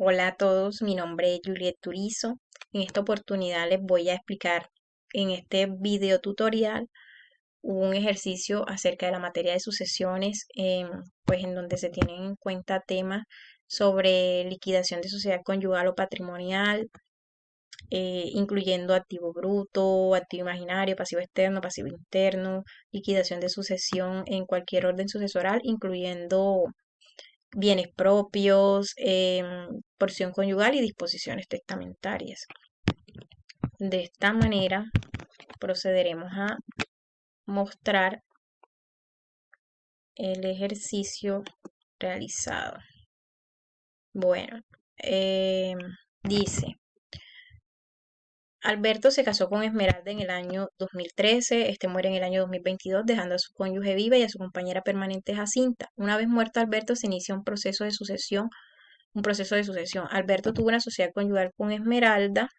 Hola a todos, mi nombre es Juliet Turizo. En esta oportunidad les voy a explicar en este video tutorial un ejercicio acerca de la materia de sucesiones, pues en donde se tienen en cuenta temas sobre liquidación de sociedad conyugal o patrimonial, incluyendo activo bruto, activo imaginario, pasivo externo, pasivo interno, liquidación de sucesión en cualquier orden sucesoral, incluyendo bienes propios, porción conyugal y disposiciones testamentarias. De esta manera procederemos a mostrar el ejercicio realizado. Bueno, dice, Alberto se casó con Esmeralda en el año 2013, este muere en el año 2022 dejando a su cónyuge viva y a su compañera permanente Jacinta. Una vez muerto Alberto se inicia un proceso de sucesión. Alberto tuvo una sociedad conyugal con Esmeralda,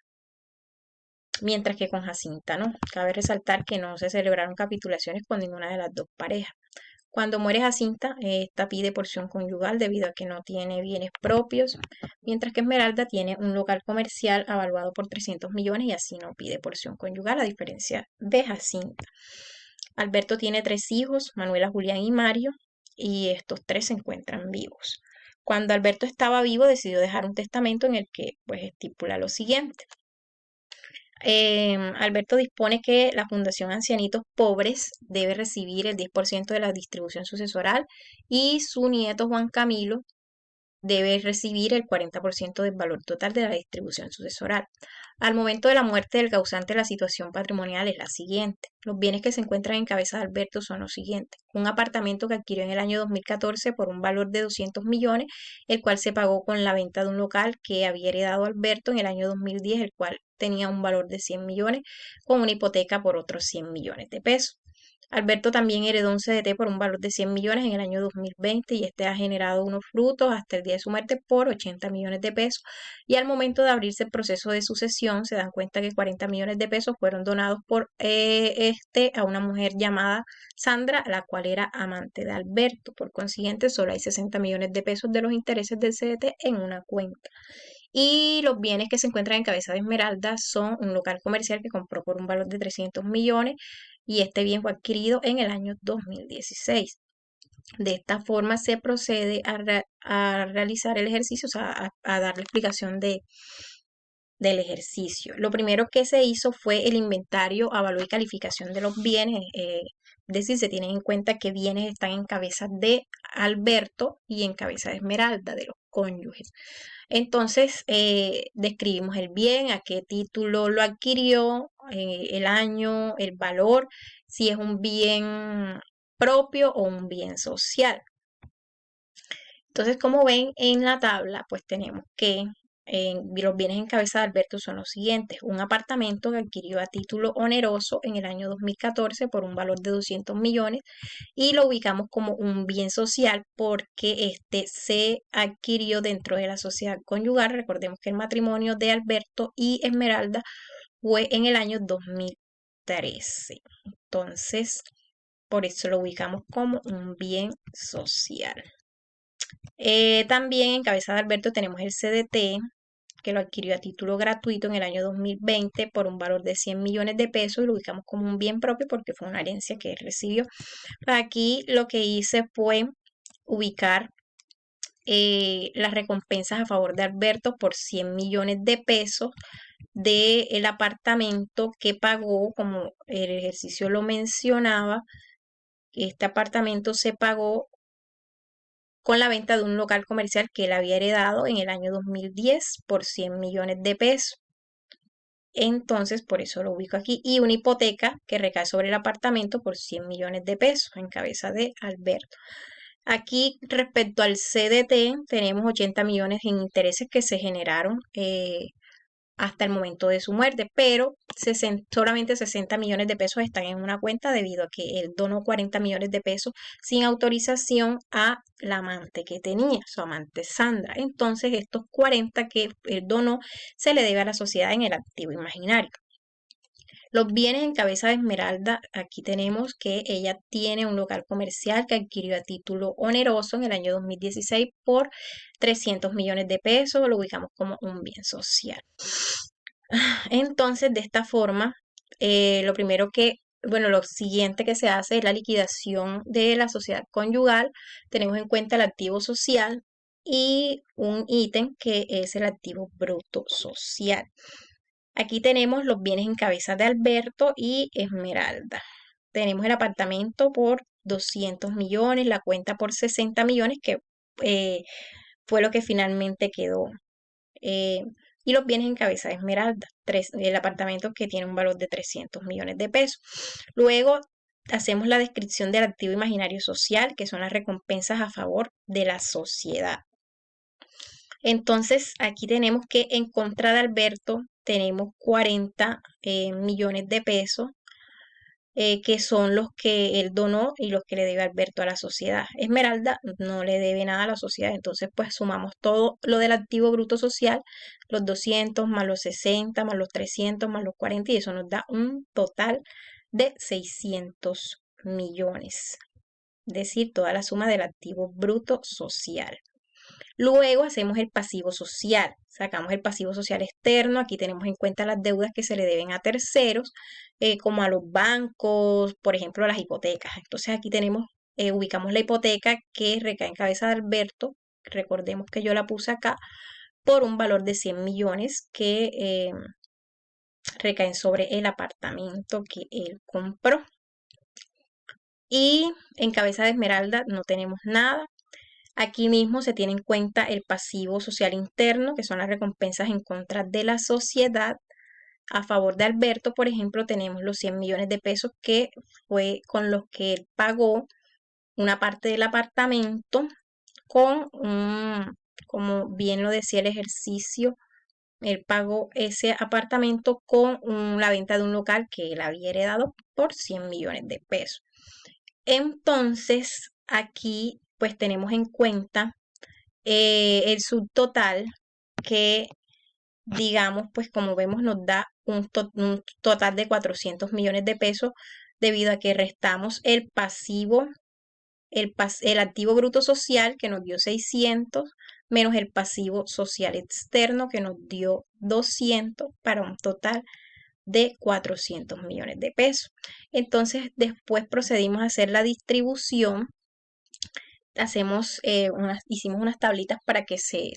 mientras que con Jacinta no. Cabe resaltar que no se celebraron capitulaciones con ninguna de las dos parejas. Cuando muere Jacinta, esta pide porción conyugal debido a que no tiene bienes propios, mientras que Esmeralda tiene un local comercial avaluado por 300 millones y así no pide porción conyugal, a diferencia de Jacinta. Alberto tiene tres hijos, Manuela, Julián y Mario, y estos tres se encuentran vivos. Cuando Alberto estaba vivo, decidió dejar un testamento en el que pues estipula lo siguiente. Alberto dispone que la Fundación Ancianitos Pobres debe recibir el 10% de la distribución sucesoral y su nieto Juan Camilo debe recibir el 40% del valor total de la distribución sucesoral. Al momento de la muerte del causante, la situación patrimonial es la siguiente. Los bienes que se encuentran en cabeza de Alberto son los siguientes. Un apartamento que adquirió en el año 2014 por un valor de 200 millones, el cual se pagó con la venta de un local que había heredado Alberto en el año 2010, el cual tenía un valor de 100 millones, con una hipoteca por otros 100 millones de pesos. Alberto también heredó un CDT por un valor de 100 millones en el año 2020 y este ha generado unos frutos hasta el día de su muerte por 80 millones de pesos. Y al momento de abrirse el proceso de sucesión se dan cuenta que 40 millones de pesos fueron donados por a una mujer llamada Sandra, la cual era amante de Alberto. Por consiguiente, solo hay 60 millones de pesos de los intereses del CDT en una cuenta. Y los bienes que se encuentran en cabeza de Esmeralda son un local comercial que compró por un valor de 300 millones y este bien fue adquirido en el año 2016. De esta forma se procede a realizar el ejercicio, o sea, a dar la explicación del ejercicio. Lo primero que se hizo fue el inventario, avalúo y calificación de los bienes, es decir, se tienen en cuenta qué bienes están en cabeza de Alberto y en cabeza de Esmeralda, de los cónyuges. Entonces, describimos el bien, a qué título lo adquirió, el año, el valor, si es un bien propio o un bien social. Entonces, como ven en la tabla, pues tenemos que los bienes en cabeza de Alberto son los siguientes. Un apartamento que adquirió a título oneroso en el año 2014 por un valor de 200 millones y lo ubicamos como un bien social porque este se adquirió dentro de la sociedad conyugal. Recordemos que el matrimonio de Alberto y Esmeralda fue en el año 2013. Entonces, por eso lo ubicamos como un bien social. También en cabeza de Alberto tenemos el CDT, que lo adquirió a título gratuito en el año 2020 por un valor de 100 millones de pesos y lo ubicamos como un bien propio porque fue una herencia que recibió. Aquí lo que hice fue ubicar las recompensas a favor de Alberto por 100 millones de pesos del apartamento que pagó, como el ejercicio lo mencionaba. Este apartamento se pagó con la venta de un local comercial que él había heredado en el año 2010 por 100 millones de pesos. Entonces, por eso lo ubico aquí. Y una hipoteca que recae sobre el apartamento por 100 millones de pesos en cabeza de Alberto. Aquí, respecto al CDT, tenemos 80 millones en intereses que se generaron hasta el momento de su muerte, pero solamente 60 millones de pesos están en una cuenta debido a que él donó 40 millones de pesos sin autorización a la amante que tenía, su amante Sandra. Entonces, estos 40 que él donó se le debe a la sociedad en el activo imaginario. Los bienes en cabeza de Esmeralda, aquí tenemos que ella tiene un local comercial que adquirió a título oneroso en el año 2016 por 300 millones de pesos, lo ubicamos como un bien social. Entonces, de esta forma, lo primero que, bueno, lo siguiente que se hace es la liquidación de la sociedad conyugal. Tenemos en cuenta el activo social y un ítem que es el activo bruto social. Aquí tenemos los bienes en cabeza de Alberto y Esmeralda. Tenemos el apartamento por 200 millones, la cuenta por 60 millones, que eh, fue lo que finalmente quedó. eh, y los bienes en cabeza de Esmeralda, el apartamento que tiene un valor de 300 millones de pesos. Luego hacemos la descripción del activo imaginario social, que son las recompensas a favor de la sociedad. Entonces, aquí tenemos que en contra de Alberto tenemos 40 millones de pesos, que son los que él donó y los que le debe Alberto a la sociedad. Esmeralda no le debe nada a la sociedad, entonces pues sumamos todo lo del activo bruto social, los 200 más los 60 más los 300 más los 40, y eso nos da un total de 600 millones. Es decir, toda la suma del activo bruto social. Luego hacemos el pasivo social, sacamos el pasivo social externo, aquí tenemos en cuenta las deudas que se le deben a terceros, como a los bancos, por ejemplo, las hipotecas. Entonces aquí tenemos, ubicamos la hipoteca que recae en cabeza de Alberto, recordemos que yo la puse acá, por un valor de 100 millones que recaen sobre el apartamento que él compró. Y en cabeza de Esmeralda no tenemos nada. Aquí mismo se tiene en cuenta el pasivo social interno, que son las recompensas en contra de la sociedad. A favor de Alberto, por ejemplo, tenemos los 100 millones de pesos que fue con los que él pagó una parte del apartamento con como bien lo decía el ejercicio, él pagó ese apartamento con la venta de un local que él había heredado por 100 millones de pesos. Entonces, aquí pues tenemos en cuenta el subtotal que, digamos, pues como vemos nos da un total de 400 millones de pesos debido a que restamos el pasivo, el activo bruto social que nos dio 600 menos el pasivo social externo que nos dio 200 para un total de 400 millones de pesos. Entonces después procedimos a hacer la distribución. Hicimos unas tablitas para que se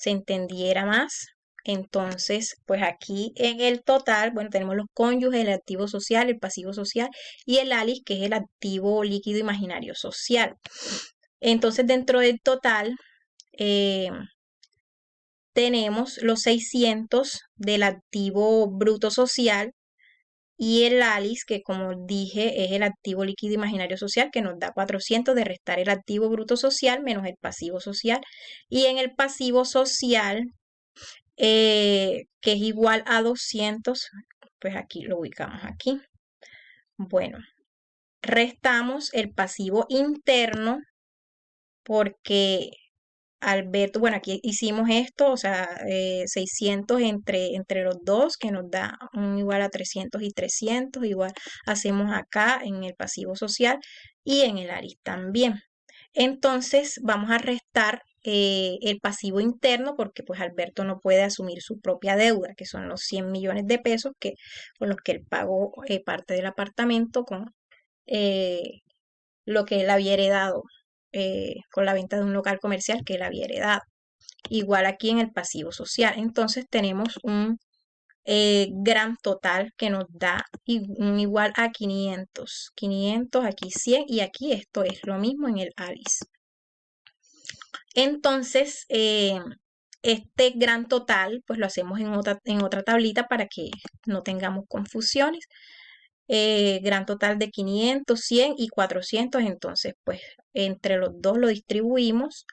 entendiera más. Entonces, pues aquí en el total, bueno, tenemos los cónyuges, el activo social, el pasivo social y el ALIS, que es el activo líquido imaginario social. Entonces, dentro del total, eh, tenemos los 600 del activo bruto social y el ALIS, que como dije es el activo líquido imaginario social, que nos da 400 de restar el activo bruto social menos el pasivo social. Y en el pasivo social, que es igual a 200, pues aquí lo ubicamos aquí. Bueno, restamos el pasivo interno porque Alberto, bueno, aquí hicimos esto, o sea, 600 entre los dos, que nos da un igual a 300 y 300, igual hacemos acá en el pasivo social y en el ARIS también. Entonces vamos a restar el pasivo interno porque pues Alberto no puede asumir su propia deuda, que son los 100 millones de pesos con los que él pagó parte del apartamento con eh, lo que él había heredado, con la venta de un local comercial que él había heredado. Igual aquí en el pasivo social. Entonces tenemos un gran total que nos da un igual a 500. 500, aquí 100 y aquí esto es lo mismo en el ALIS. Entonces, este gran total, pues lo hacemos en otra tablita para que no tengamos confusiones. Gran total de 500, 100 y 400, entonces pues entre los dos lo distribuimos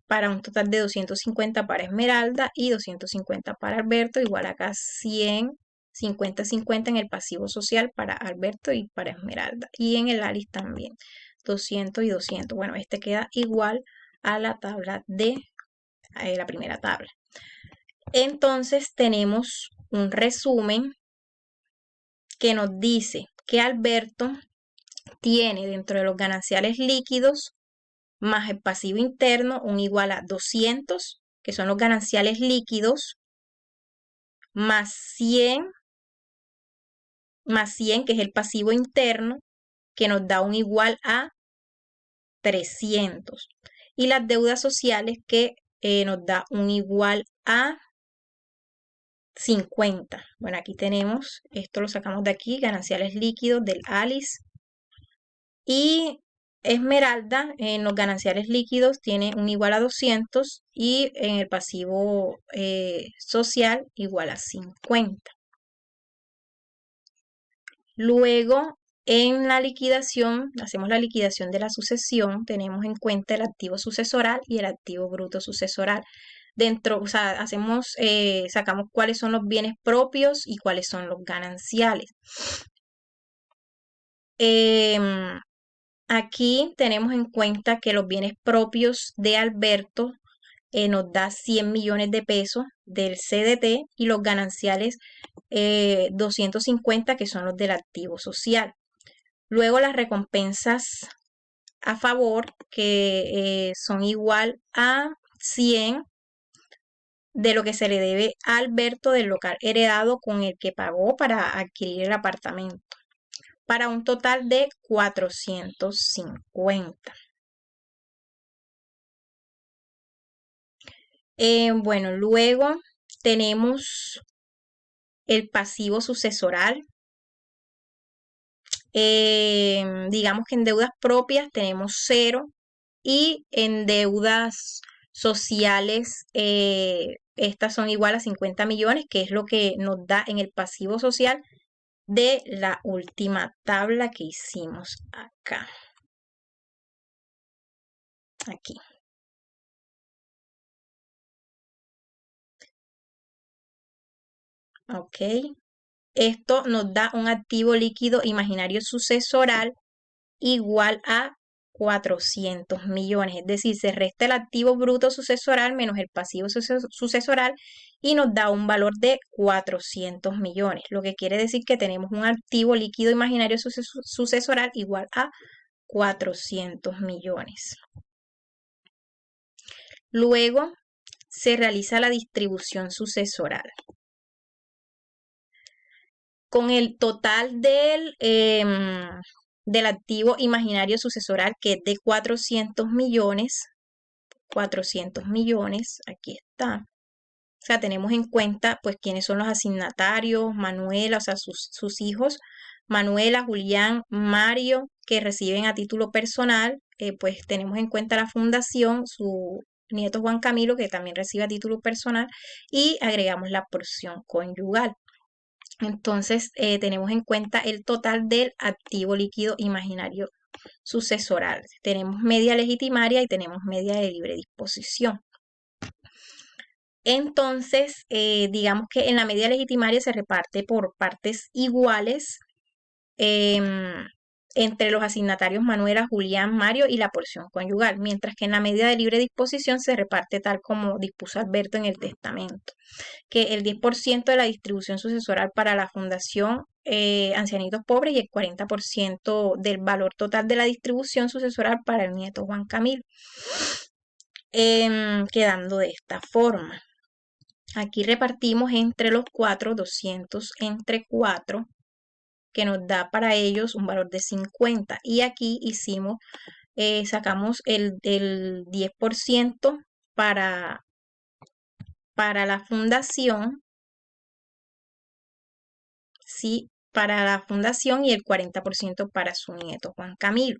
para un total de 250 para Esmeralda y 250 para Alberto, igual acá 100, 50-50 en el pasivo social para Alberto y para Esmeralda, y en el ALIS también 200 y 200. Bueno, este queda igual a la tabla de la primera tabla. Entonces tenemos un resumen que nos dice que Alberto tiene dentro de los gananciales líquidos más el pasivo interno un igual a 200, que son los gananciales líquidos, más 100, que es el pasivo interno, que nos da un igual a 300. Y las deudas sociales que nos da un igual a 50. Bueno, aquí tenemos, esto lo sacamos de aquí, gananciales líquidos del Alice. Y Esmeralda en los gananciales líquidos tiene un igual a 200 y en el pasivo social igual a 50. Luego, en la liquidación, hacemos la liquidación de la sucesión, tenemos en cuenta el activo sucesoral y el activo bruto sucesoral. Dentro, o sea, sacamos cuáles son los bienes propios y cuáles son los gananciales. Aquí tenemos en cuenta que los bienes propios de Alberto nos da 100 millones de pesos del CDT y los gananciales 250 que son los del activo social. Luego las recompensas a favor que son igual a 100 de lo que se le debe a Alberto del local heredado con el que pagó para adquirir el apartamento, para un total de 450. Bueno, luego tenemos el pasivo sucesoral. Digamos que en deudas propias tenemos 0 y en deudas sociales estas son igual a 50 millones, que es lo que nos da en el pasivo social de la última tabla que hicimos acá. Aquí. Ok. Esto nos da un activo líquido imaginario sucesoral igual a 400 millones. Es decir, se resta el activo bruto sucesoral menos el pasivo sucesoral y nos da un valor de 400 millones. Lo que quiere decir que tenemos un activo líquido imaginario sucesoral igual a 400 millones. Luego se realiza la distribución sucesoral. Con el total del activo imaginario sucesoral, que es de 400 millones, aquí está. O sea, tenemos en cuenta, pues, quiénes son los asignatarios, Manuela, o sea, sus hijos, Manuela, Julián, Mario, que reciben a título personal, pues tenemos en cuenta la fundación, su nieto Juan Camilo, que también recibe a título personal, y agregamos la porción conyugal. Entonces, tenemos en cuenta el total del activo líquido imaginario sucesoral. Tenemos media legitimaria y tenemos media de libre disposición. Entonces, digamos que en la media legitimaria se reparte por partes iguales entre los asignatarios Manuela, Julián, Mario y la porción conyugal, mientras que en la media de libre disposición se reparte tal como dispuso Alberto en el testamento, que el 10% de la distribución sucesoral para la Fundación Ancianitos Pobres y el 40% del valor total de la distribución sucesoral para el nieto Juan Camilo, quedando de esta forma. Aquí repartimos entre los 4, 200 entre 4, que nos da para ellos un valor de 50. Y aquí sacamos el 10% para la fundación, ¿sí? Para la fundación y el 40% para su nieto Juan Camilo.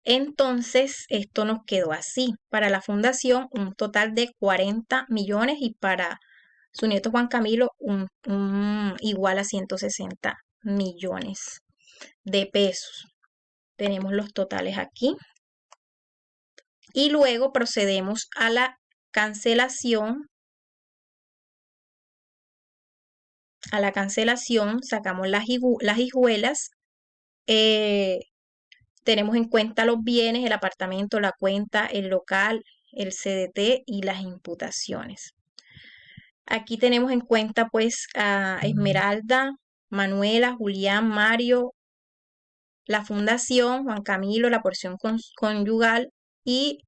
Entonces, esto nos quedó así. Para la fundación, un total de 40 millones y para su nieto Juan Camilo, igual a 160 millones de pesos. Tenemos los totales aquí. Y luego procedemos a la cancelación. A la cancelación sacamos las hijuelas. Tenemos en cuenta los bienes, el apartamento, la cuenta, el local, el CDT y las imputaciones. Aquí tenemos en cuenta pues a Esmeralda, Manuela, Julián, Mario, la fundación, Juan Camilo, la porción conyugal y